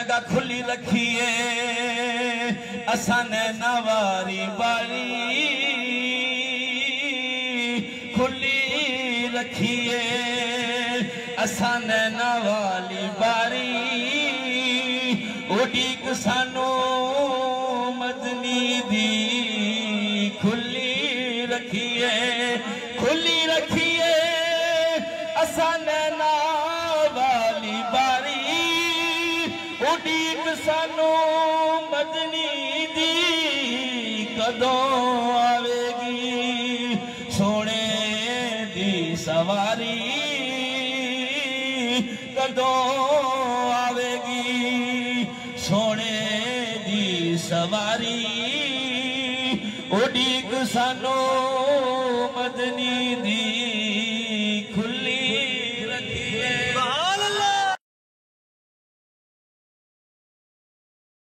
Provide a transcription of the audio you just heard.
जगह खुली रखिए असन नवारी बारी खुली रखिए असन नवाली बारी उड़ीक सानो मदनी दी खुली रखिए असन नवाली बारी उड़ीक सानो मदनी दी कदों आवेगी सोने दी सवारी कदों आवेगी सोने दी सवारी उड़ीक सानो मदनी दी